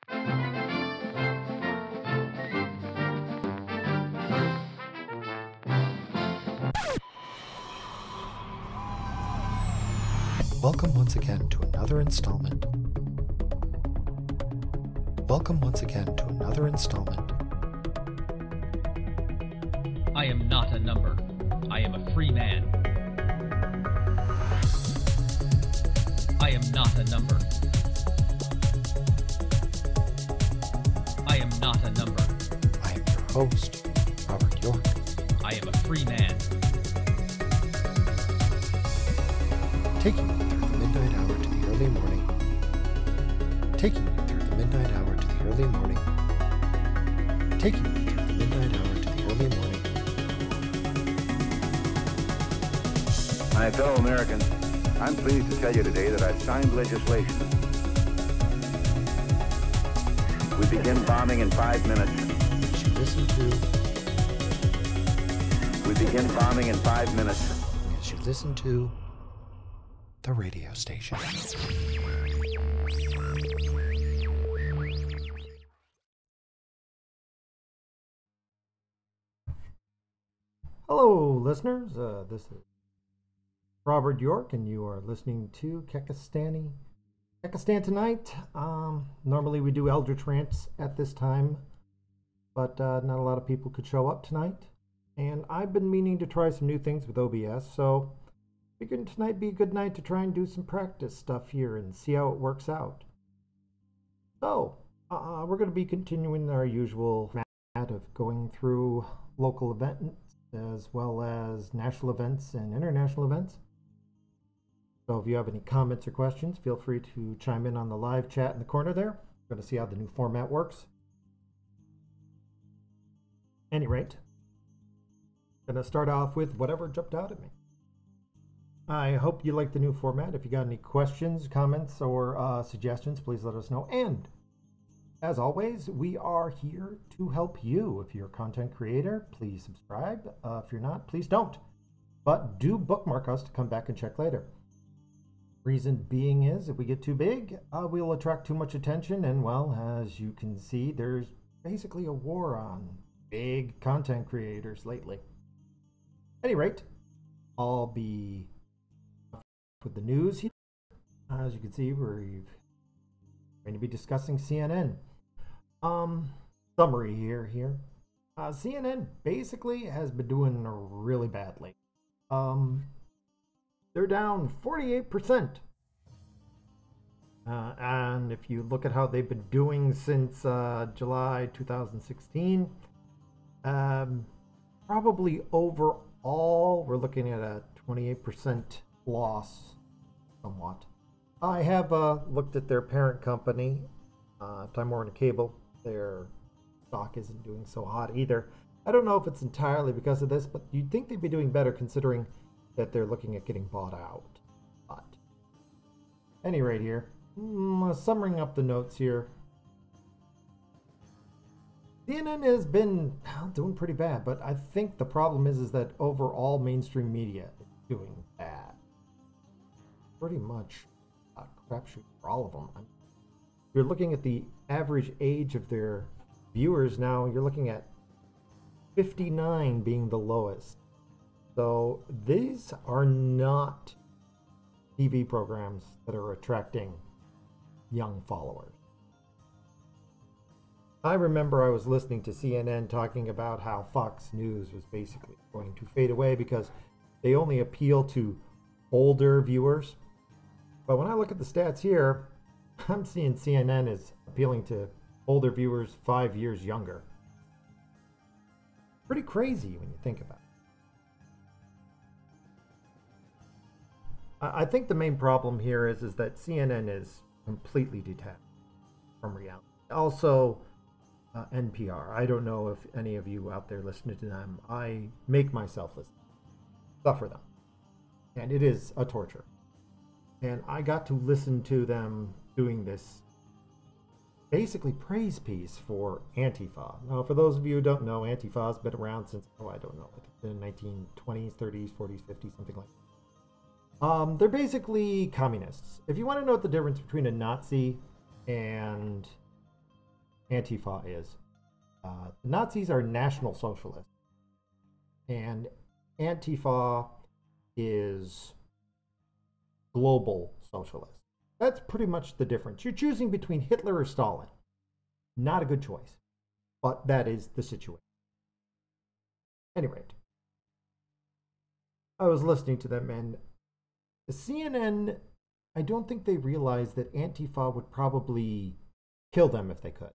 Welcome once again to another installment. Welcome once again to another installment. I am not a number. I am a free man. I am not a number. I am not a number. I am your host, Robert York. I am a free man. Taking you through the midnight hour to the early morning. Taking you through the midnight hour to the early morning. Taking you through the midnight hour to the early morning. My fellow Americans, I'm pleased to tell you today that I've signed legislation. We begin bombing in 5 minutes. Which you listen to. We begin bombing in 5 minutes. As you listen to the radio station. Hello, listeners. This is Robert York, and you are listening to Kekistan Tonight. Normally we do Eldritch Rants at this time, but not a lot of people could show up tonight. And I've been meaning to try some new things with OBS, so figured tonight be a good night to try and do some practice stuff here and see how it works out. So, we're going to be continuing our usual format of going through local events as well as national events and international events. So if you have any comments or questions, feel free to chime in on the live chat in the corner there. We're going to see how the new format works. At any rate, I'm going to start off with whatever jumped out at me. I hope you like the new format. If you got any questions, comments, or suggestions, please let us know. And as always, we are here to help you. If you're a content creator, please subscribe. If you're not, please don't. But do bookmark us to come back and check later. Reason being is, if we get too big, we'll attract too much attention. And well, as you can see, there's basically a war on big content creators lately. At any rate, I'll be with the news here. As you can see, we're going to be discussing CNN. Summary here. CNN basically has been doing really badly. They're down 48%. And if you look at how they've been doing since July 2016, probably overall, we're looking at a 28% loss, somewhat. I have looked at their parent company, Time Warner Cable. Their stock isn't doing so hot either. I don't know if it's entirely because of this, but you'd think they'd be doing better considering that they're looking at getting bought out. But at any rate here, summing up the notes here, CNN has been doing pretty bad, but I think the problem is that overall mainstream media is doing bad. Pretty much a crapshoot for all of them. You're looking at the average age of their viewers now, you're looking at 59 being the lowest. So these are not TV programs that are attracting young followers. I remember I was listening to CNN talking about how Fox News was basically going to fade away because they only appeal to older viewers. But when I look at the stats here, I'm seeing CNN is appealing to older viewers 5 years younger. Pretty crazy when you think about it. I think the main problem here is that CNN is completely detached from reality. Also, NPR. I don't know if any of you out there listening to them. I make myself listen, suffer them, and it is a torture. And I got to listen to them doing this basically praise piece for Antifa. Now, for those of you who don't know, Antifa has been around since, I don't know, the 1920s, 30s, 40s, 50s, something like that. They're basically communists. If you want to know what the difference between a Nazi and Antifa is. The Nazis are National Socialists, and Antifa is global socialist. That's pretty much the difference. You're choosing between Hitler or Stalin. Not a good choice, but that is the situation. At any rate, I was listening to them, and the CNN, I don't think they realized that Antifa would probably kill them if they could.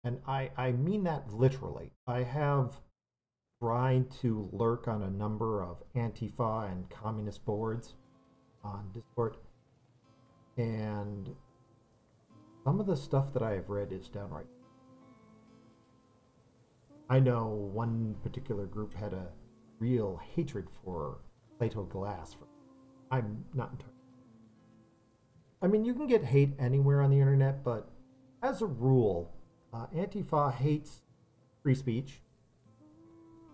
And I mean that literally. I have tried to lurk on a number of Antifa and communist boards on Discord, and some of the stuff that I have read is downright. I know one particular group had a real hatred for Plato Glass. I'm not entirely. I mean, you can get hate anywhere on the internet, but as a rule, Antifa hates free speech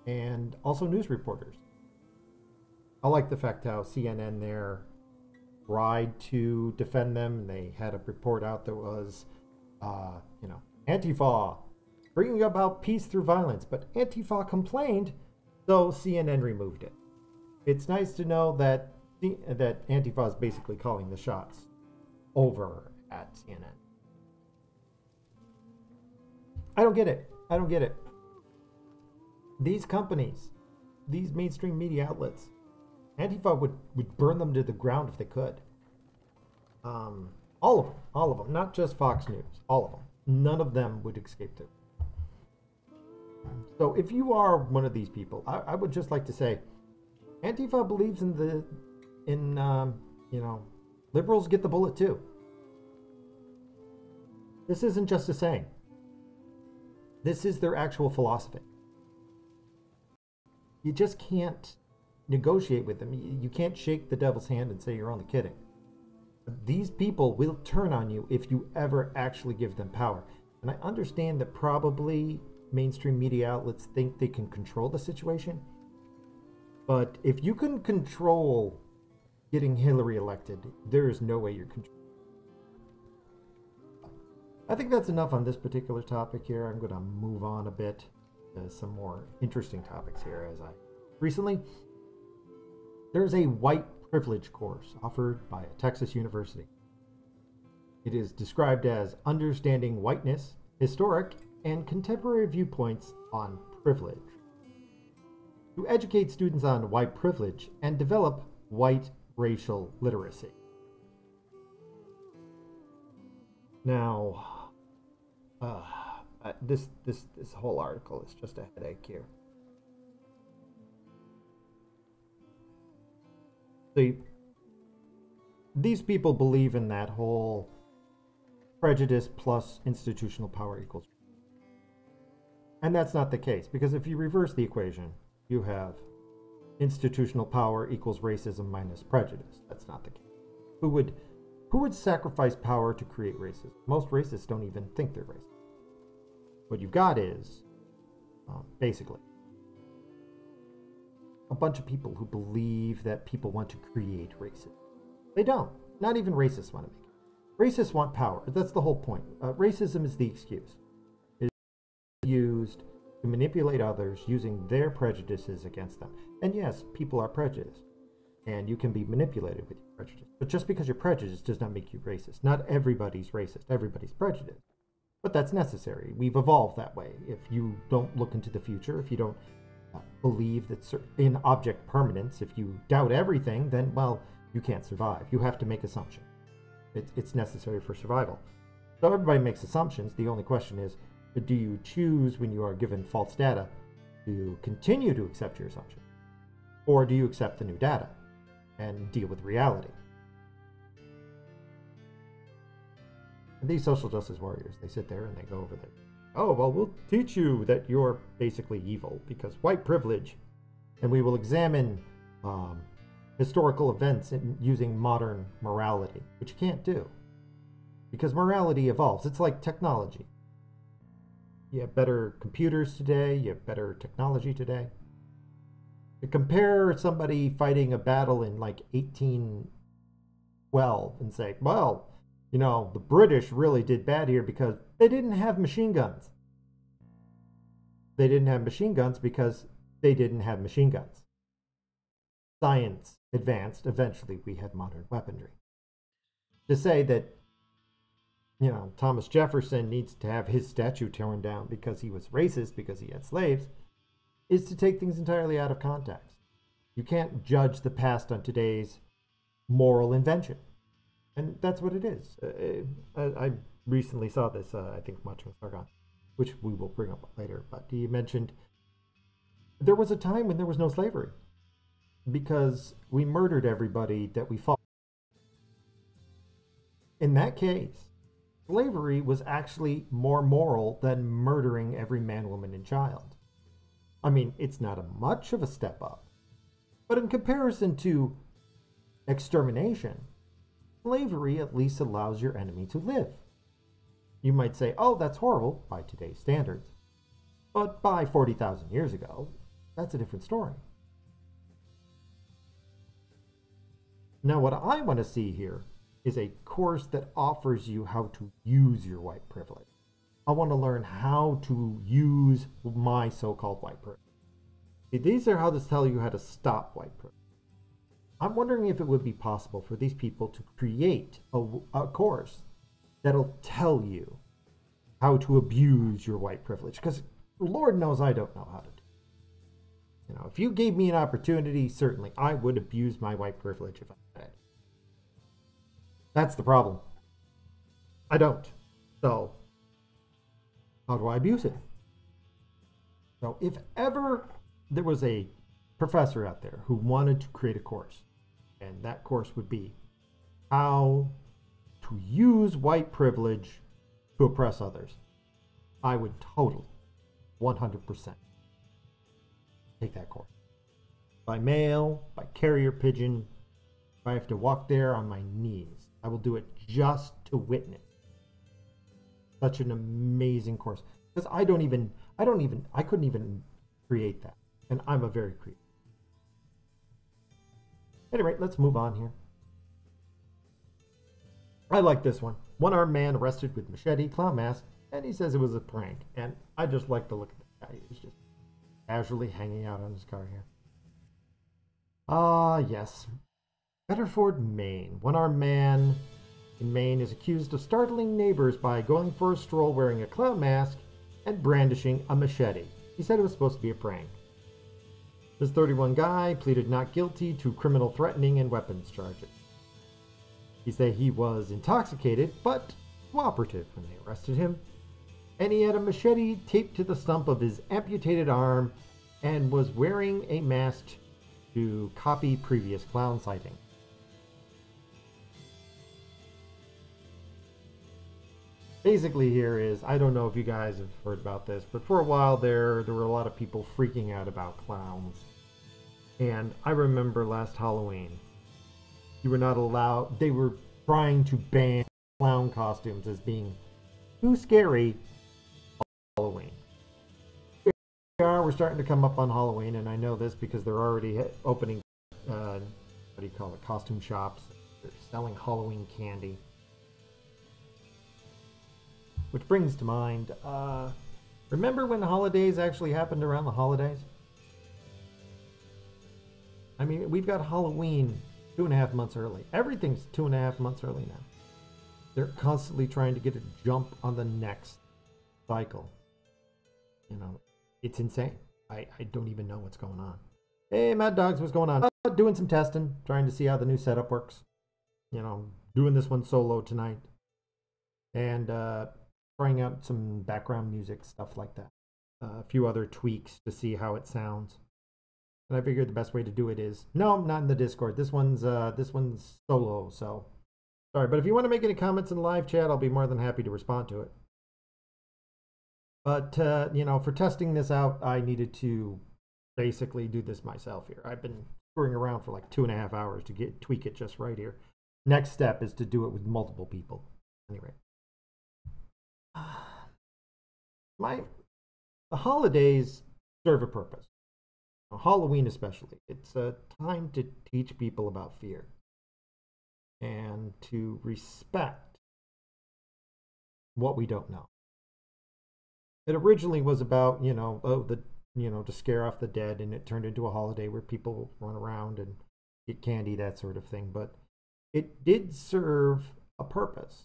and also news reporters. I like the fact how CNN there tried to defend them. They had a report out that was, Antifa bringing about peace through violence, but Antifa complained, so CNN removed it. It's nice to know that Antifa is basically calling the shots over at CNN. I don't get it. These companies, these mainstream media outlets, Antifa would burn them to the ground if they could. All of them, not just Fox News, all of them. None of them would escape it. So if you are one of these people, I would just like to say, Antifa believes liberals get the bullet too. This isn't just a saying. This is their actual philosophy. You just can't negotiate with them. You can't shake the devil's hand and say you're only kidding. These people will turn on you if you ever actually give them power. And I understand that probably mainstream media outlets think they can control the situation. But if you can control getting Hillary elected, there is no way you're controlling. I think that's enough on this particular topic here. I'm going to move on a bit to some more interesting topics here. Recently, there's a white privilege course offered by a Texas university. It is described as Understanding Whiteness, Historic and Contemporary Viewpoints on Privilege, to educate students on white privilege and develop white racial literacy. Now, this whole article is just a headache here. These people believe in that whole prejudice plus institutional power equals. And that's not the case, because if you reverse the equation, you have institutional power equals racism minus prejudice. That's not the case. Who would sacrifice power to create racism? Most racists don't even think they're racist. What you've got is, basically, a bunch of people who believe that people want to create racism. They don't. Not even racists want to make it. Racists want power. That's the whole point. Racism is the excuse. It is used to manipulate others using their prejudices against them. And yes, people are prejudiced. And you can be manipulated with your prejudice. But just because you're prejudiced does not make you racist. Not everybody's racist. Everybody's prejudiced. But that's necessary. We've evolved that way. If you don't look into the future, if you don't believe that in object permanence, if you doubt everything, then, well, you can't survive. You have to make assumptions. It's necessary for survival. So everybody makes assumptions. The only question is, do you choose when you are given false data to continue to accept your assumption? Or do you accept the new data and deal with reality? And these social justice warriors, they sit there and they go over there. Oh, well, we'll teach you that you're basically evil because white privilege, and we will examine historical events using modern morality, which you can't do because morality evolves. It's like technology. You have better computers today, you have better technology today. To compare somebody fighting a battle in like 1812 and say, well, you know, the British really did bad here because they didn't have machine guns. They didn't have machine guns because they didn't have machine guns. Science advanced. Eventually, we had modern weaponry. To say that, you know, Thomas Jefferson needs to have his statue torn down because he was racist, because he had slaves, is to take things entirely out of context. You can't judge the past on today's moral invention. And that's what it is. I recently saw this, I think, much with Sargon, which we will bring up later. But he mentioned there was a time when there was no slavery because we murdered everybody that we fought. In that case, slavery was actually more moral than murdering every man, woman, and child. I mean, it's not a much of a step up, but in comparison to extermination, slavery at least allows your enemy to live. You might say, oh, that's horrible by today's standards, but by 40,000 years ago, that's a different story. Now, what I want to see here is a course that offers you how to use your white privilege. I want to learn how to use my so-called white privilege. See, these are how to tell you how to stop white privilege. I'm wondering if it would be possible for these people to create a course that'll tell you how to abuse your white privilege. Because Lord knows I don't know how to do it. You know, if you gave me an opportunity, certainly I would abuse my white privilege if I had. That's the problem. I don't. So, how do I abuse it? So, if ever there was a professor out there who wanted to create a course, and that course would be how to use white privilege to oppress others, I would totally, 100% take that course. By mail, by carrier pigeon, if I have to walk there on my knees, I will do it just to witness such an amazing course. Because I couldn't even create that. And I'm a very creative. Anyway, let's move on here. I like this one. One-armed man arrested with machete, clown mask, and he says it was a prank. And I just like the look of the guy. He was just casually hanging out on his car here. Yes. Bedford, Maine. One-armed man in Maine is accused of startling neighbors by going for a stroll wearing a clown mask and brandishing a machete. He said it was supposed to be a prank. This 31 guy pleaded not guilty to criminal threatening and weapons charges. He said he was intoxicated, but cooperative when they arrested him. And he had a machete taped to the stump of his amputated arm and was wearing a mask to copy previous clown sightings. Basically here is, I don't know if you guys have heard about this, but for a while there were a lot of people freaking out about clowns. And I remember last Halloween, you were not allowed, they were trying to ban clown costumes as being too scary on Halloween. We're starting to come up on Halloween, and I know this because they're already opening, what do you call it, costume shops. They're selling Halloween candy. Which brings to mind, remember when the holidays actually happened around the holidays? I mean, we've got Halloween 2.5 months early. Everything's 2.5 months early now. They're constantly trying to get a jump on the next cycle. You know, it's insane. I don't even know what's going on. Hey, Mad Dogs, what's going on? Doing some testing, trying to see how the new setup works. You know, doing this one solo tonight. And, trying out some background music, stuff like that. A few other tweaks to see how it sounds. And I figured the best way to do it is, no, I'm not in the Discord. This one's solo, so sorry. But if you want to make any comments in the live chat, I'll be more than happy to respond to it. But, you know, for testing this out, I needed to basically do this myself here. I've been screwing around for like 2.5 hours to tweak it just right here. Next step is to do it with multiple people. Anyway. The holidays serve a purpose. Halloween especially. It's a time to teach people about fear and to respect what we don't know. It originally was about, to scare off the dead, and it turned into a holiday where people run around and get candy, that sort of thing. But it did serve a purpose.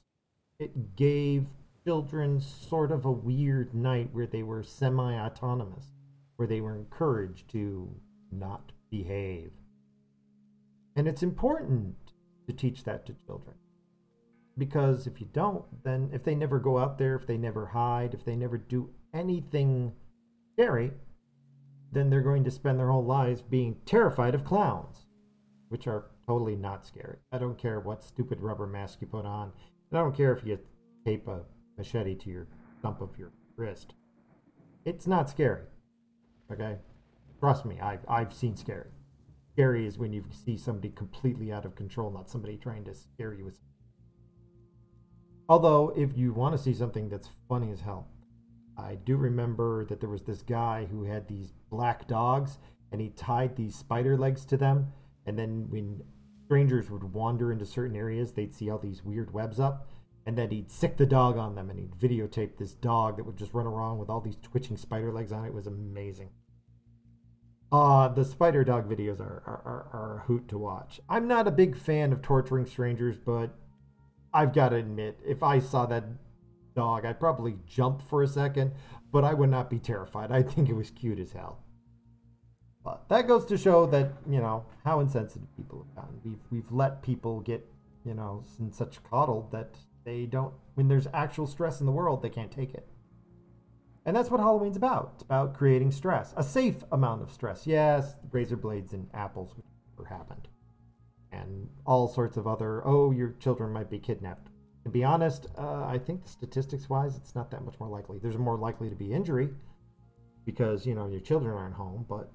It gave children sort of a weird night where they were semi-autonomous, where they were encouraged to not behave. And it's important to teach that to children. Because if you don't, then if they never go out there, if they never hide, if they never do anything scary, then they're going to spend their whole lives being terrified of clowns, which are totally not scary. I don't care what stupid rubber mask you put on. And I don't care if you tape a machete to your stump of your wrist. It's not scary. Okay? Trust me, I've seen scary. Scary is when you see somebody completely out of control, not somebody trying to scare you with something. Although, if you want to see something that's funny as hell, I do remember that there was this guy who had these black dogs, and he tied these spider legs to them, and then when strangers would wander into certain areas, they'd see all these weird webs up, and then he'd sick the dog on them, and he'd videotape this dog that would just run around with all these twitching spider legs on it. It was amazing. The spider dog videos are a hoot to watch. I'm not a big fan of torturing strangers, but I've got to admit, if I saw that dog, I'd probably jump for a second, but I would not be terrified. I think it was cute as hell. But that goes to show that, how insensitive people have gotten. We've let people get, in such coddle that they don't, when there's actual stress in the world, they can't take it. And that's what Halloween's about. It's about creating stress, a safe amount of stress. Yes, razor blades and apples, which never happened. And all sorts of other, your children might be kidnapped. To be honest, I think statistics-wise, it's not that much more likely. There's more likely to be injury because, your children aren't home. But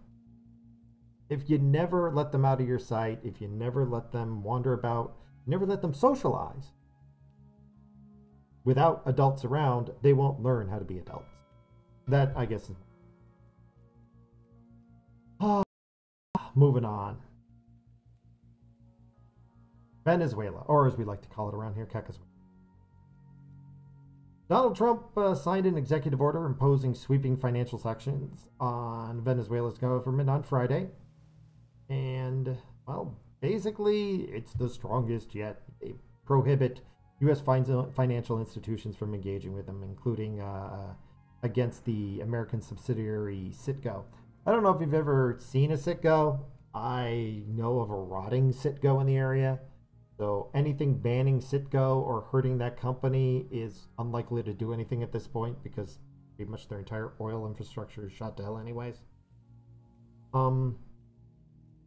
if you never let them out of your sight, if you never let them wander about, never let them socialize, without adults around, they won't learn how to be adults. That, I guess, is... Moving on. Venezuela, or as we like to call it around here, Kekistan. Donald Trump signed an executive order imposing sweeping financial sanctions on Venezuela's government on Friday. And, well, basically, it's the strongest yet. They prohibit U.S. financial institutions from engaging with them, including against the American subsidiary Citgo. I don't know if you've ever seen a Citgo. I know of a rotting Citgo in the area. So anything banning Citgo or hurting that company is unlikely to do anything at this point because pretty much their entire oil infrastructure is shot to hell anyways. I'm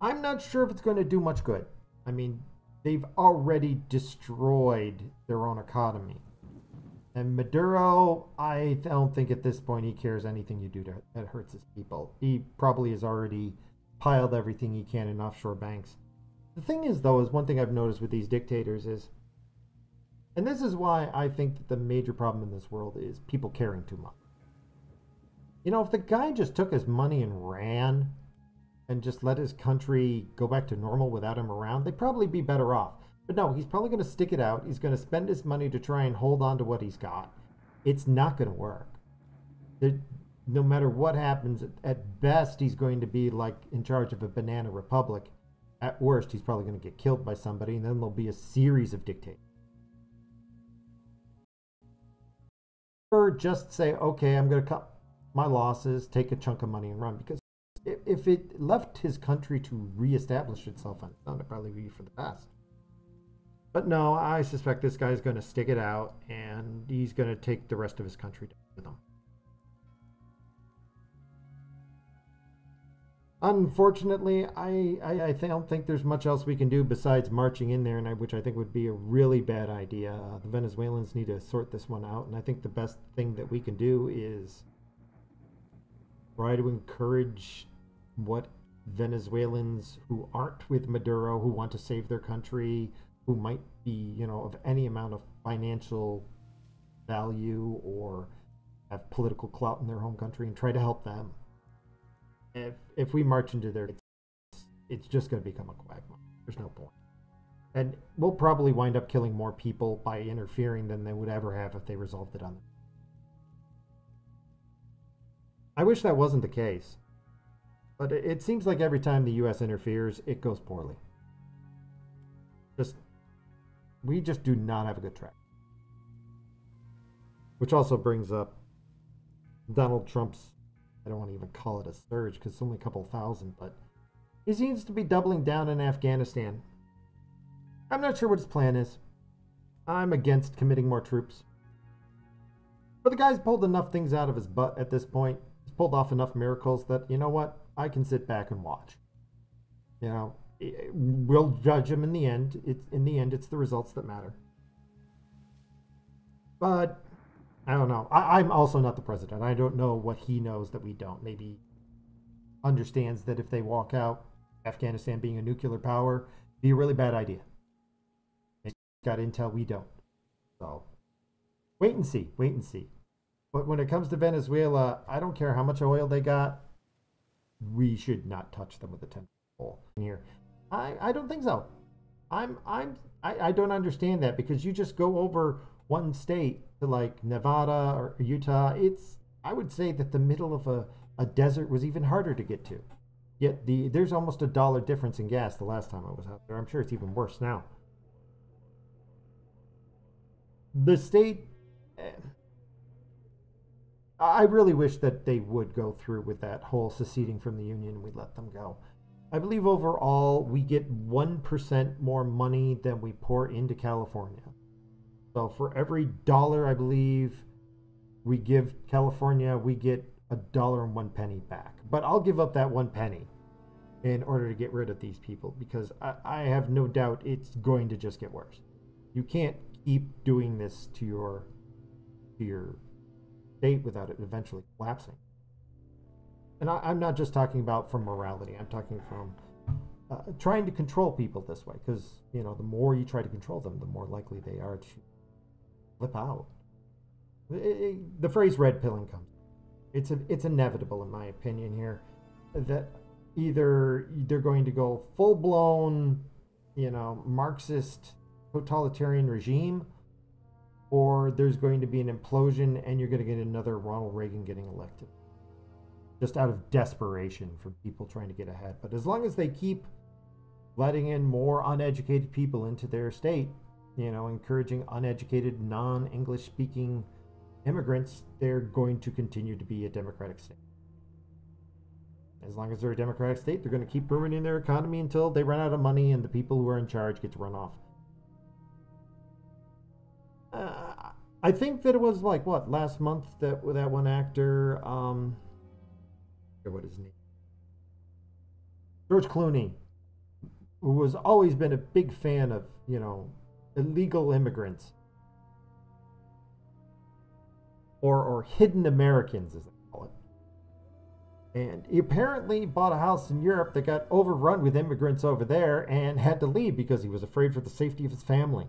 not sure if it's going to do much good. I mean, they've already destroyed their own economy. And Maduro, I don't think at this point he cares anything you do that hurts his people. He probably has already piled everything he can in offshore banks. The thing is, though, is one thing I've noticed with these dictators is, and this is why I think that the major problem in this world is people caring too much. If the guy just took his money and ran and just let his country go back to normal without him around, they'd probably be better off. But no, he's probably going to stick it out. He's going to spend his money to try and hold on to what he's got. It's not going to work. No matter what happens, at best, he's going to be like in charge of a banana republic. At worst, he's probably going to get killed by somebody, and then there'll be a series of dictators. Or just say, okay, I'm going to cut my losses, take a chunk of money, and run. Because if it left his country to reestablish itself on its own, it'd probably be for the best. But no, I suspect this guy's going to stick it out, and he's going to take the rest of his country with him. Unfortunately, I don't think there's much else we can do besides marching in there, which I think would be a really bad idea. The Venezuelans need to sort this one out, and I think the best thing that we can do is try to encourage what Venezuelans who aren't with Maduro, who want to save their country, who might be, of any amount of financial value or have political clout in their home country, and try to help them. If we march into there, it's just going to become a quagmire. There's no point. And we'll probably wind up killing more people by interfering than they would ever have if they resolved it on them. I wish that wasn't the case. But it seems like every time the U.S. interferes, it goes poorly. We just do not have a good track. Which also brings up Donald Trump's, I don't want to even call it a surge because it's only a couple thousand, but he seems to be doubling down in Afghanistan. I'm not sure what his plan is. I'm against committing more troops. But the guy's pulled enough things out of his butt at this point. He's pulled off enough miracles that, you know what? I can sit back and watch. You know, we'll judge him in the end. It's the results that matter. But I don't know. I'm also not the president. I don't know what he knows that we don't. Maybe understands that if they walk out, Afghanistan being a nuclear power, be a really bad idea. He's got intel we don't. So wait and see. But when it comes to Venezuela, I don't care how much oil they got. We should not touch them with a 10-foot pole here. I don't think so. I don't understand that, because you just go over one state to like Nevada or Utah. I would say that the middle of a desert was even harder to get to. Yet there's almost $1 difference in gas the last time I was out there. I'm sure it's even worse now. The state, I really wish that they would go through with that whole seceding from the Union and we let them go. I believe overall we get 1% more money than we pour into California. So for every dollar, I believe, we give California, we get $1.01 back. But I'll give up that 1 penny in order to get rid of these people, because I have no doubt it's going to just get worse. You can't keep doing this to your state without it eventually collapsing. And I'm not just talking about from morality. I'm talking from trying to control people this way, because the more you try to control them, the more likely they are to flip out. The phrase red pilling comes. It's inevitable, in my opinion, here, that either they're going to go full blown, Marxist totalitarian regime, or there's going to be an implosion and you're going to get another Ronald Reagan getting elected. Just out of desperation from people trying to get ahead. But as long as they keep letting in more uneducated people into their state, encouraging uneducated, non-English speaking immigrants, they're going to continue to be a democratic state. As long as they're a democratic state, they're going to keep ruining their economy until they run out of money and the people who are in charge get to run off. I think that it was last month that one actor, what his name? George Clooney, who has always been a big fan of, illegal immigrants. Or hidden Americans, as they call it. And he apparently bought a house in Europe that got overrun with immigrants over there and had to leave because he was afraid for the safety of his family.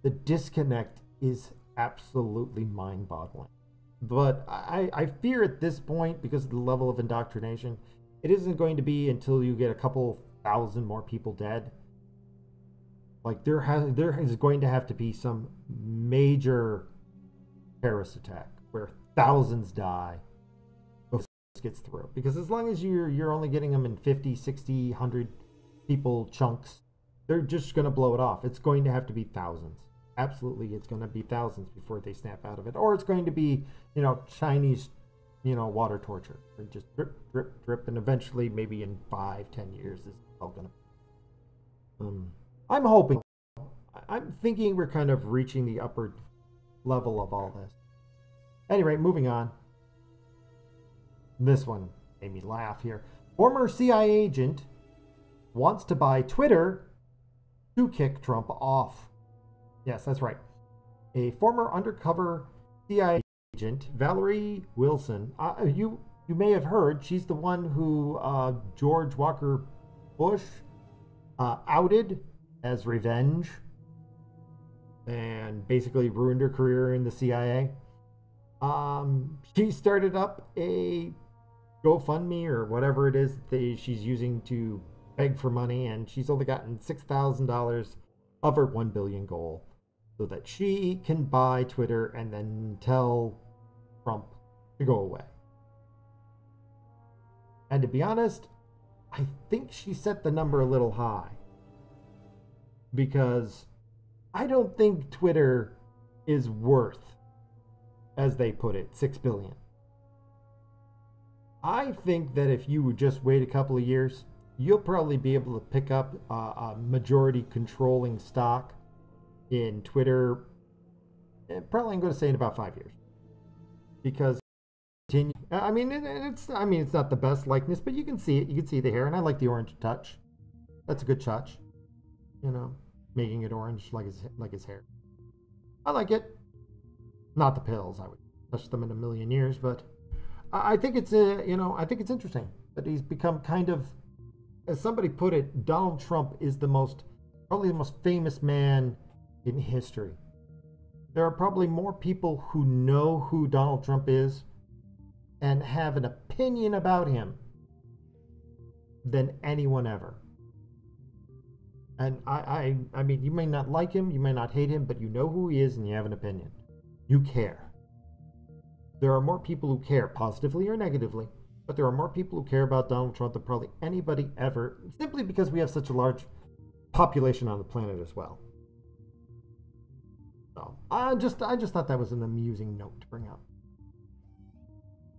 The disconnect is absolutely mind-boggling. But I fear at this point, because of the level of indoctrination, it isn't going to be until you get a couple thousand more people dead. There is going to have to be some major terrorist attack where thousands die before this gets through. Because as long as you're only getting them in 50, 60, 100 people chunks, they're just going to blow it off. It's going to have to be thousands. Absolutely, it's going to be thousands before they snap out of it. Or it's going to be, Chinese, water torture. Or just drip, drip, drip, and eventually, maybe in 5-10 years, this is all going to... I'm hoping. I'm thinking we're kind of reaching the upper level of all this. Anyway, moving on. This one made me laugh here. Former CIA agent wants to buy Twitter to kick Trump off. Yes, that's right. A former undercover CIA agent, Valerie Wilson, you may have heard, she's the one who George Walker Bush outed as revenge and basically ruined her career in the CIA. She started up a GoFundMe or whatever it is that she's using to beg for money, and she's only gotten $6,000 of her $1 billion goal so that she can buy Twitter and then tell Trump to go away. And to be honest, I think she set the number a little high, because I don't think Twitter is worth, as they put it, $6 billion. I think that if you would just wait a couple of years, you'll probably be able to pick up a majority controlling stock in Twitter. Probably I'm going to say in about 5 years, because I mean it's not the best likeness, but you can see it. You can see the hair, and I like the orange touch. That's a good touch, you know, making it orange like his hair. I like it. Not the pills. I would touch them in a million years, but I think it's I think it's interesting that he's become kind of, as somebody put it, Donald Trump is probably the most famous man in history. There are probably more people who know who Donald Trump is and have an opinion about him than anyone ever. And I mean, you may not like him, you may not hate him, but you know who he is and you have an opinion. You care. There are more people who care, positively or negatively, but there are more people who care about Donald Trump than probably anybody ever, simply because we have such a large population on the planet as well. So I just thought that was an amusing note to bring up.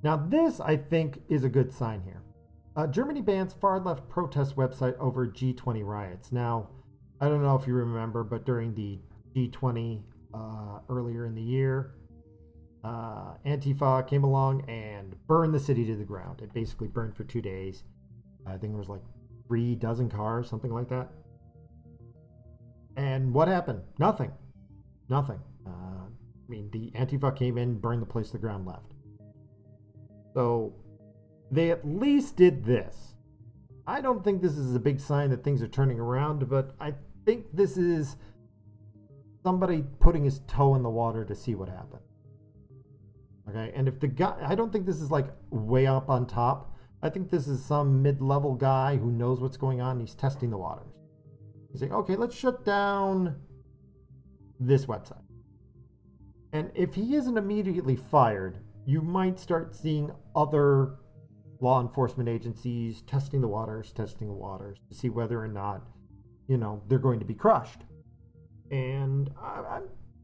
Now this, I think, is a good sign here. Germany bans far-left protest website over G20 riots. Now, I don't know if you remember, but during the G20 earlier in the year, Antifa came along and burned the city to the ground. It basically burned for 2 days. I think it was like 3 dozen cars, something like that. And what happened? Nothing. I mean, the Antifa came in, burned the place to the ground, left. So they at least did this. I don't think this is a big sign that things are turning around, but I think this is somebody putting his toe in the water to see what happens. Okay, and if the guy, I don't think this is like way up on top. I think this is some mid-level guy who knows what's going on. He's testing the waters. He's like, okay, let's shut down this website. And if he isn't immediately fired, you might start seeing other law enforcement agencies testing the waters to see whether or not, they're going to be crushed. And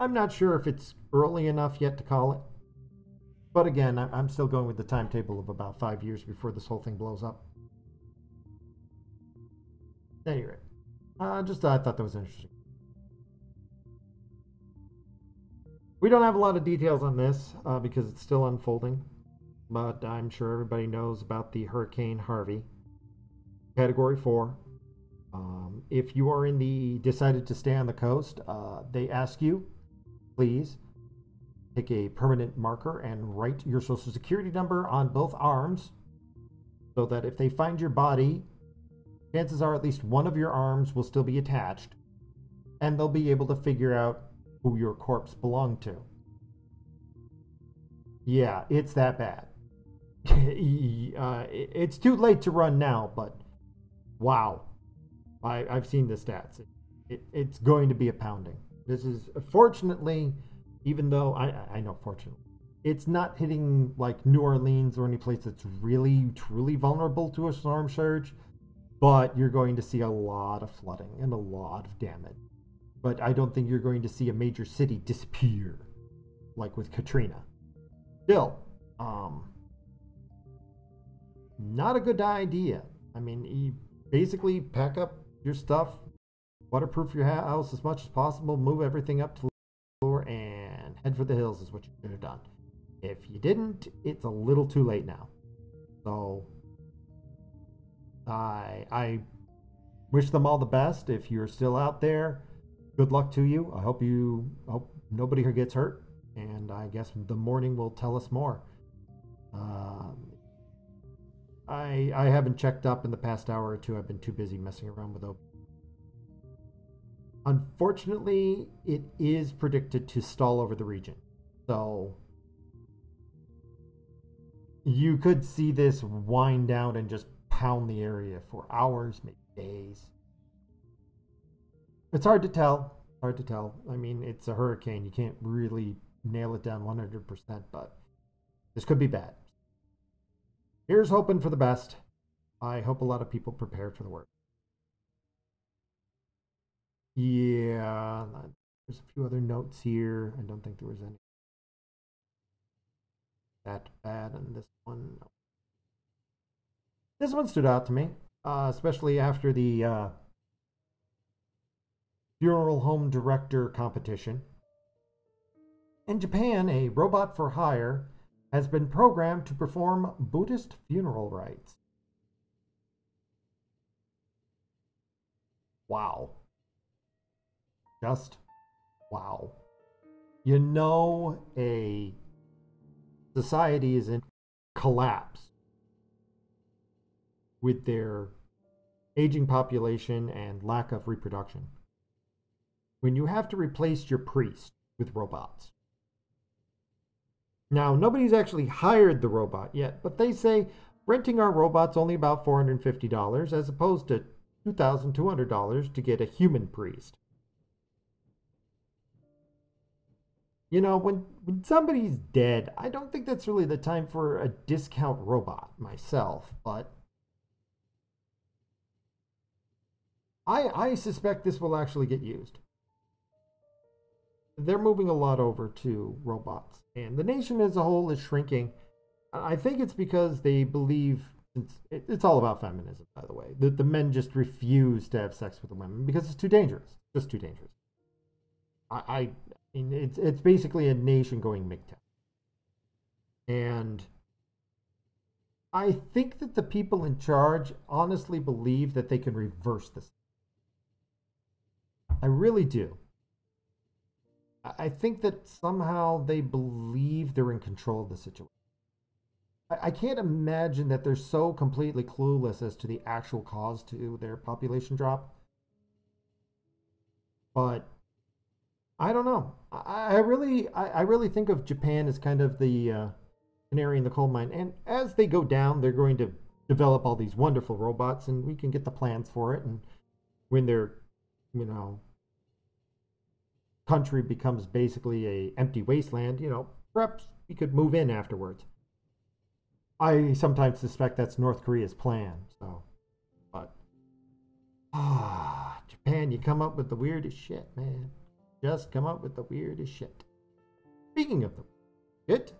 I'm not sure if it's early enough yet to call it. But again, I'm still going with the timetable of about 5 years before this whole thing blows up. At any rate, I thought that was interesting. We don't have a lot of details on this because it's still unfolding, but I'm sure everybody knows about the Hurricane Harvey, Category 4. If you are decided to stay on the coast, they ask you, please take a permanent marker and write your social security number on both arms so that if they find your body, chances are at least one of your arms will still be attached and they'll be able to figure out who your corpse belonged to. Yeah, it's that bad. It's too late to run now, but wow. I've seen the stats. It's going to be a pounding. This is, fortunately, even though I know, fortunately, it's not hitting like New Orleans or any place that's really, truly vulnerable to a storm surge, but you're going to see a lot of flooding and a lot of damage. But I don't think you're going to see a major city disappear like with Katrina. Still, not a good idea. I mean, you basically pack up your stuff, waterproof your house as much as possible, move everything up to the floor, and head for the hills is what you should have done. If you didn't, it's a little too late now. So I wish them all the best. If you're still out there, good luck to you. I hope nobody here gets hurt, and I guess the morning will tell us more. I haven't checked up in the past hour or two. I've been too busy messing around with open. Unfortunately, it is predicted to stall over the region. So you could see this wind down and just pound the area for hours, maybe days. It's hard to tell. Hard to tell. I mean, it's a hurricane. You can't really nail it down 100%, but this could be bad. Here's hoping for the best. I hope a lot of people prepared for the worst. Yeah, there's a few other notes here. I don't think there was any that bad on this one. No. This one stood out to me, especially after the funeral home director competition. In Japan, a robot for hire has been programmed to perform Buddhist funeral rites. Wow. Just wow. You know, a society is in collapse with their aging population and lack of reproduction when you have to replace your priest with robots. Now, nobody's actually hired the robot yet, but they say renting our robot's only about $450 as opposed to $2,200 to get a human priest. You know, when somebody's dead, I don't think that's really the time for a discount robot myself, but I suspect this will actually get used. They're moving a lot over to robots, and the nation as a whole is shrinking. I think it's because they believe it's all about feminism, by the way. The men just refuse to have sex with the women because it's too dangerous. Just too dangerous. I mean, it's basically a nation going MGTOW. And I think that the people in charge honestly believe that they can reverse this. I really do. I think that somehow they believe they're in control of the situation. I can't imagine that they're so completely clueless as to the actual cause to their population drop. But I don't know. I really think of Japan as kind of the canary in the coal mine. And as they go down, they're going to develop all these wonderful robots, and we can get the plans for it. And when their, you know, country becomes basically a empty wasteland, you know, perhaps we could move in afterwards. I sometimes suspect that's North Korea's plan. So, but Japan, you come up with the weirdest shit, man. Just come up with the weirdest shit. Speaking of the shit,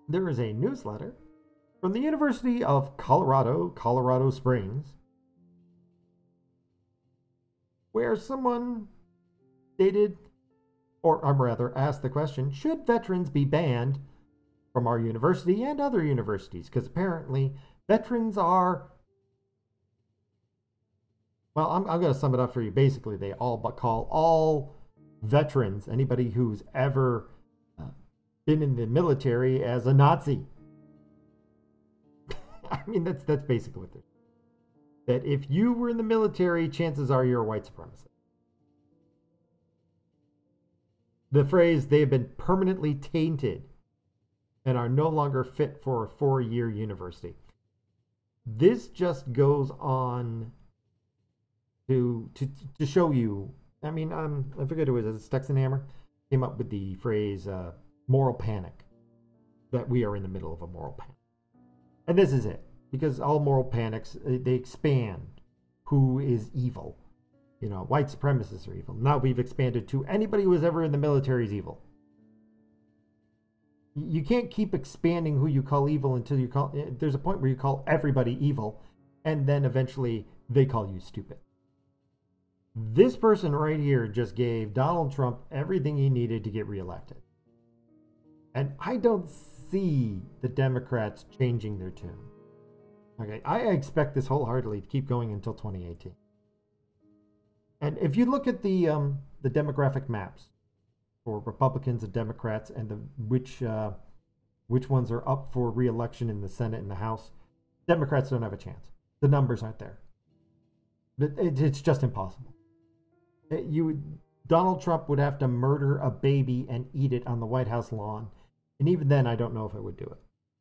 there is a newsletter from the University of Colorado Springs, where someone stated, or rather asked the question, should veterans be banned from our university and other universities? Because apparently veterans are, well, I'm going to sum it up for you. Basically, they all but call all veterans, anybody who's ever been in the military, as a Nazi. I mean, that's basically what they're saying. That if you were in the military, chances are you're a white supremacist. The phrase, they have been permanently tainted and are no longer fit for a 4-year university. This just goes on to show you. I mean, I forget who it was. Stexenhammer came up with the phrase moral panic, that we are in the middle of a moral panic. And this is it, because all moral panics, they expand who is evil. You know, white supremacists are evil. Now we've expanded to anybody who was ever in the military is evil. You can't keep expanding who you call evil until you call, there's a point where you call everybody evil, and then eventually they call you stupid. This person right here just gave Donald Trump everything he needed to get reelected. And I don't see the Democrats changing their tune. Okay, I expect this wholeheartedly to keep going until 2018. And if you look at the demographic maps for Republicans and Democrats, and which ones are up for re-election in the Senate and the House, Democrats don't have a chance. The numbers aren't there. It's just impossible. Donald Trump would have to murder a baby and eat it on the White House lawn, and even then, I don't know if it would do it,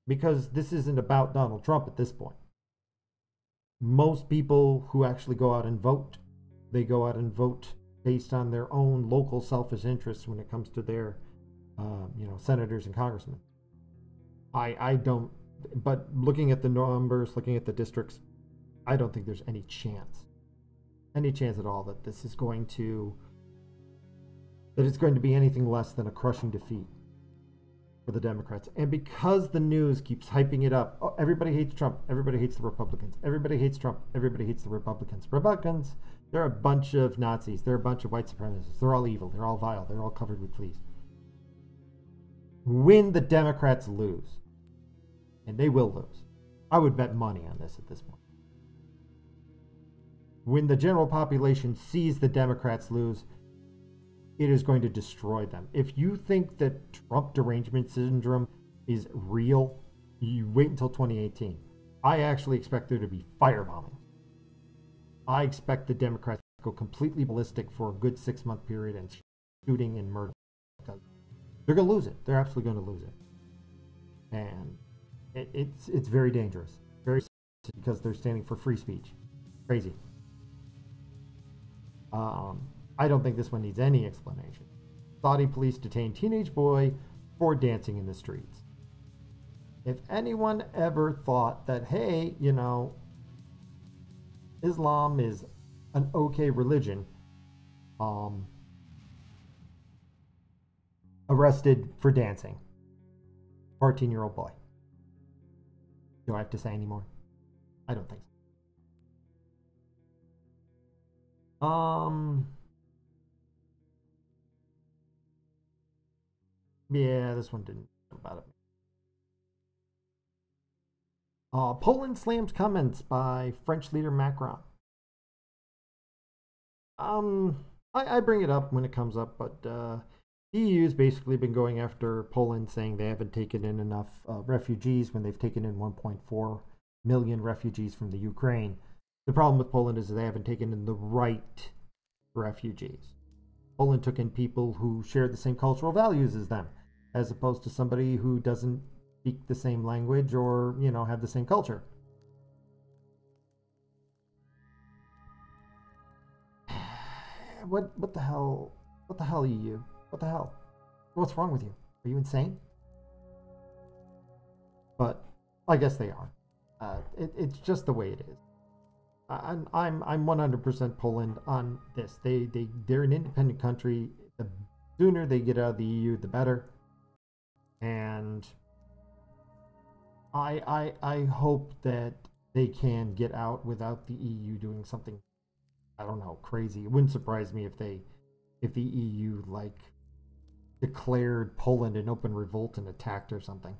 because this isn't about Donald Trump at this point. most people who actually go out and vote, they go out and vote based on their own local selfish interests when it comes to their, senators and congressmen. I don't, but looking at the numbers, looking at the districts, I don't think there's any chance at all that this is going to, that it's going to be anything less than a crushing defeat for the Democrats. And because the news keeps hyping it up, oh, everybody hates Trump, everybody hates the Republicans, everybody hates Trump, everybody hates the Republicans. Republicans, they're a bunch of Nazis, they're a bunch of white supremacists, they're all evil, they're all vile, they're all covered with fleas. When the Democrats lose, and they will lose, I would bet money on this at this point. When the general population sees the Democrats lose, it is going to destroy them. If you think that Trump derangement syndrome is real, you wait until 2018. I actually expect there to be firebombing. I expect the Democrats to go completely ballistic for a good 6-month period and shooting and murder. Because they're going to lose it. They're absolutely going to lose it. And it's very dangerous. Very, because they're standing for free speech. Crazy. I don't think this one needs any explanation. Saudi police detain teenage boy for dancing in the streets. If anyone ever thought that, hey, Islam is an okay religion, arrested for dancing, 14-year-old boy. Do I have to say any more? I don't think so. Yeah, this one didn't jump out at me. Poland slams comments by French leader Macron. I bring it up when it comes up, but the EU's basically been going after Poland, saying they haven't taken in enough refugees when they've taken in 1.4 million refugees from the Ukraine. The problem with Poland is that they haven't taken in the right refugees. Poland took in people who shared the same cultural values as them, as opposed to somebody who doesn't speak the same language or, have the same culture. What the hell? What the hell, EU? What the hell? What's wrong with you? Are you insane? But I guess they are. It's just the way it is. I'm 100% Poland on this. They're an independent country. The sooner they get out of the EU, the better. And I hope that they can get out without the EU doing something, I don't know, crazy. It wouldn't surprise me if the EU declared Poland an open revolt and attacked or something.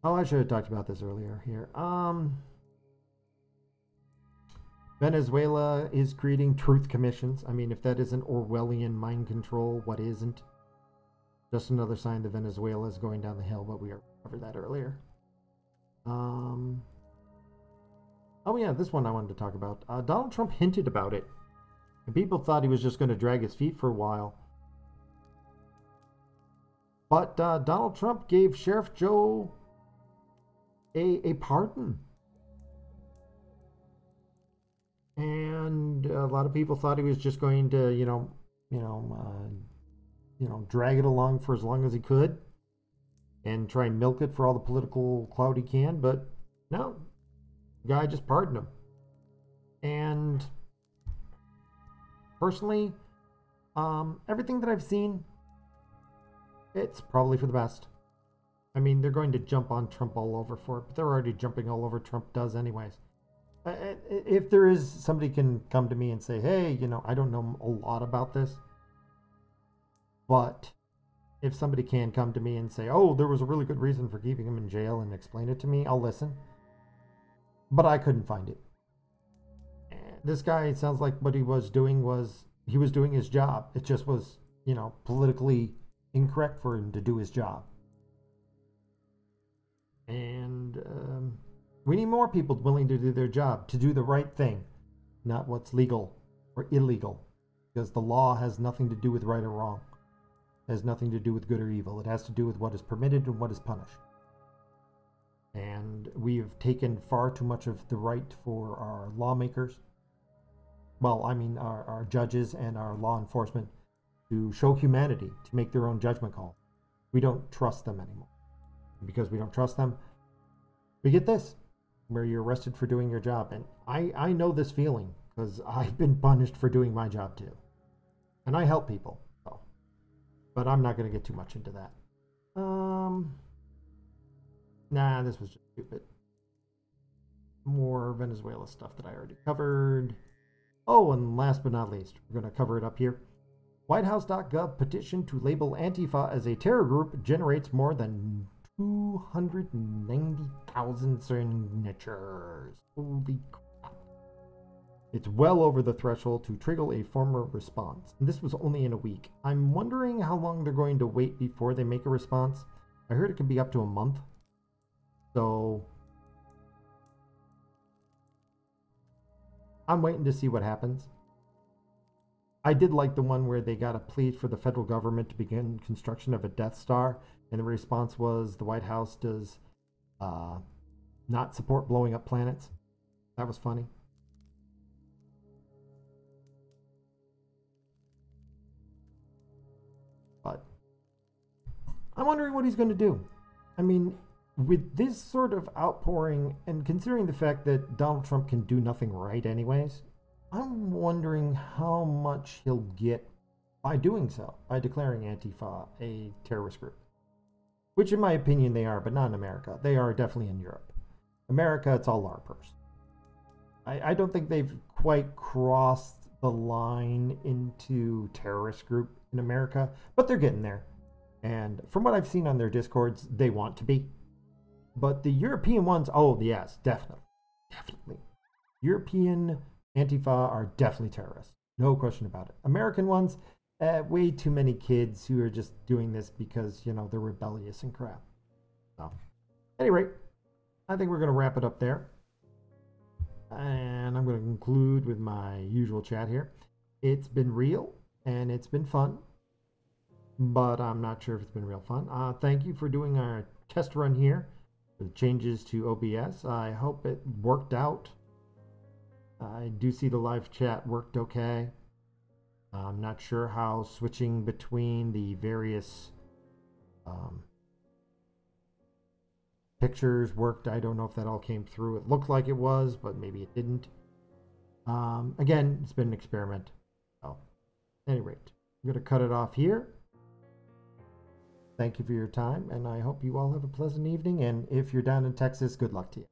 Oh, I should have talked about this earlier here. Venezuela is creating truth commissions. I mean, if that isn't Orwellian mind control, what isn't? Just another sign that Venezuela is going down the hill, but we covered that earlier. Oh yeah, this one I wanted to talk about. Donald Trump hinted about it, and people thought he was just going to drag his feet for a while. But Donald Trump gave Sheriff Joe a pardon. And a lot of people thought he was just going to, drag it along for as long as he could and try and milk it for all the political clout he can. But no, the guy just pardoned him. And personally, everything that I've seen, it's probably for the best. I mean, they're going to jump on Trump all over for it, but they're already jumping all over Trump does anyways. If there is, somebody can come to me and say, hey, I don't know a lot about this. But if somebody can come to me and say, oh, there was a really good reason for keeping him in jail, and explain it to me, I'll listen. But I couldn't find it. This guy, it sounds like what he was doing his job. It just was, politically incorrect for him to do his job. And we need more people willing to do their job, to do the right thing, not what's legal or illegal, because the law has nothing to do with right or wrong. It has nothing to do with good or evil. It has to do with what is permitted and what is punished. And we've taken far too much of the right for our lawmakers, well, I mean our judges and our law enforcement, to show humanity, to make their own judgment call. We don't trust them anymore. Because we don't trust them, we get this, where you're arrested for doing your job. And I know this feeling, because I've been punished for doing my job too. And I help people, so. But I'm not going to get too much into that. Nah, this was just stupid. More Venezuela stuff that I already covered. Oh, and last but not least, we're going to cover it up here. WhiteHouse.gov petition to label Antifa as a terror group generates more than 290,000 signatures. Holy crap. It's well over the threshold to trigger a formal response. And this was only in a week. I'm wondering how long they're going to wait before they make a response. I heard it can be up to a month. So I'm waiting to see what happens. I did like the one where they got a plea for the federal government to begin construction of a Death Star, and the response was the White House does not support blowing up planets. That was funny. But I'm wondering what he's going to do. I mean, with this sort of outpouring, and considering the fact that Donald Trump can do nothing right anyways, I'm wondering how much he'll get by doing so, by declaring Antifa a terrorist group. Which in my opinion they are, but not in America. They are definitely in Europe. America, it's all LARPers. I don't think they've quite crossed the line into terrorist group in America, but they're getting there. And from what I've seen on their Discords, they want to be. But the European ones, oh yes, definitely. Definitely. European Antifa are definitely terrorists. No question about it. American ones, way too many kids who are just doing this because, you know, they're rebellious and crap. So, at any rate, I think we're going to wrap it up there. And I'm going to conclude with my usual chat here. It's been real and it's been fun, but I'm not sure if it's been real fun. Thank you for doing our test run here. The changes to OBS. I hope it worked out. I do see the live chat worked okay. I'm not sure how switching between the various pictures worked. I don't know if that all came through. It looked like it was, but maybe it didn't. Again, it's been an experiment. So, at any rate, I'm going to cut it off here. Thank you for your time, and I hope you all have a pleasant evening. And if you're down in Texas, good luck to you.